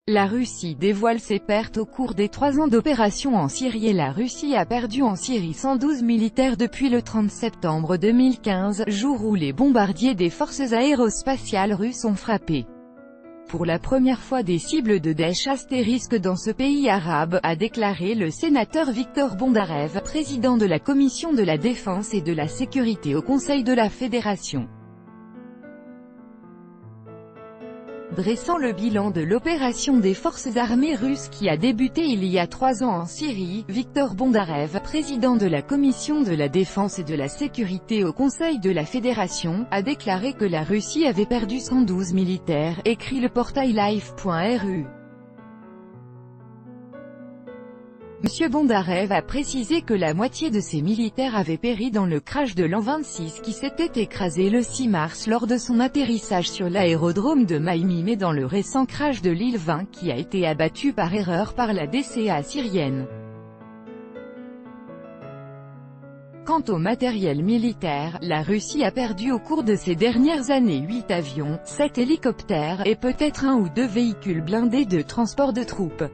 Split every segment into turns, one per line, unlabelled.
La Russie dévoile ses pertes au cours des 3 ans d'opération en Syrie. La Russie a perdu en Syrie 112 militaires depuis le 30 septembre 2015, jour où les bombardiers des forces aérospatiales russes ont frappé pour la première fois des cibles de Daesh * dans ce pays arabe, a déclaré le sénateur Viktor Bondarev, président de la Commission de la Défense et de la Sécurité au Conseil de la Fédération. Dressant le bilan de l'opération des forces armées russes qui a débuté il y a 3 ans en Syrie, Viktor Bondarev, président de la Commission de la Défense et de la Sécurité au Conseil de la Fédération, a déclaré que la Russie avait perdu 112 militaires, écrit le portail live.ru. M. Bondarev a précisé que la moitié de ses militaires avaient péri dans le crash de l'An-26 qui s'était écrasé le 6 mars lors de son atterrissage sur l'aérodrome de Maïm, et dans le récent crash de l'Il-20 qui a été abattu par erreur par la DCA syrienne. Quant au matériel militaire, la Russie a perdu au cours de ces dernières années 8 avions, 7 hélicoptères, et peut-être 1 ou 2 véhicules blindés de transport de troupes.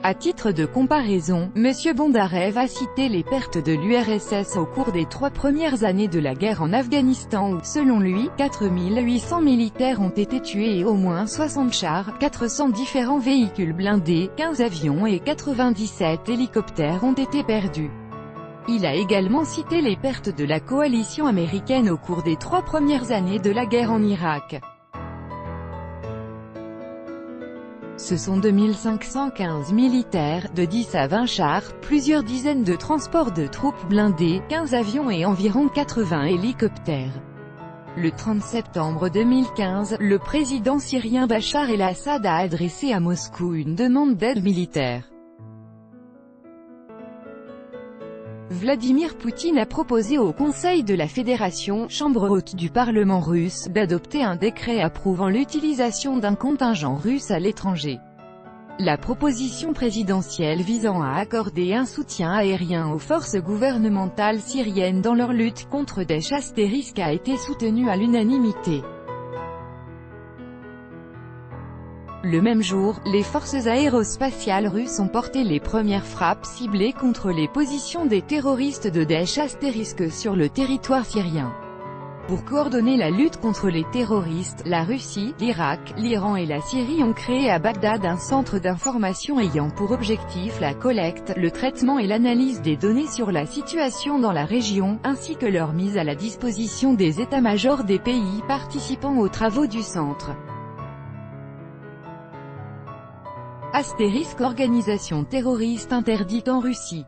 À titre de comparaison, M. Bondarev a cité les pertes de l'URSS au cours des 3 premières années de la guerre en Afghanistan où, selon lui, 4800 militaires ont été tués et au moins 60 chars, 400 différents véhicules blindés, 15 avions et 97 hélicoptères ont été perdus. Il a également cité les pertes de la coalition américaine au cours des 3 premières années de la guerre en Irak. Ce sont 2515 militaires, de 10 à 20 chars, plusieurs dizaines de transports de troupes blindés, 15 avions et environ 80 hélicoptères. Le 30 septembre 2015, le président syrien Bachar el-Assad a adressé à Moscou une demande d'aide militaire. Vladimir Poutine a proposé au Conseil de la Fédération, chambre haute du Parlement russe, d'adopter un décret approuvant l'utilisation d'un contingent russe à l'étranger. La proposition présidentielle visant à accorder un soutien aérien aux forces gouvernementales syriennes dans leur lutte contre Daesh * a été soutenue à l'unanimité. Le même jour, les forces aérospatiales russes ont porté les premières frappes ciblées contre les positions des terroristes de Daesh * sur le territoire syrien. Pour coordonner la lutte contre les terroristes, la Russie, l'Irak, l'Iran et la Syrie ont créé à Bagdad un centre d'information ayant pour objectif la collecte, le traitement et l'analyse des données sur la situation dans la région, ainsi que leur mise à la disposition des états-majors des pays participant aux travaux du centre. * Organisation terroriste interdite en Russie.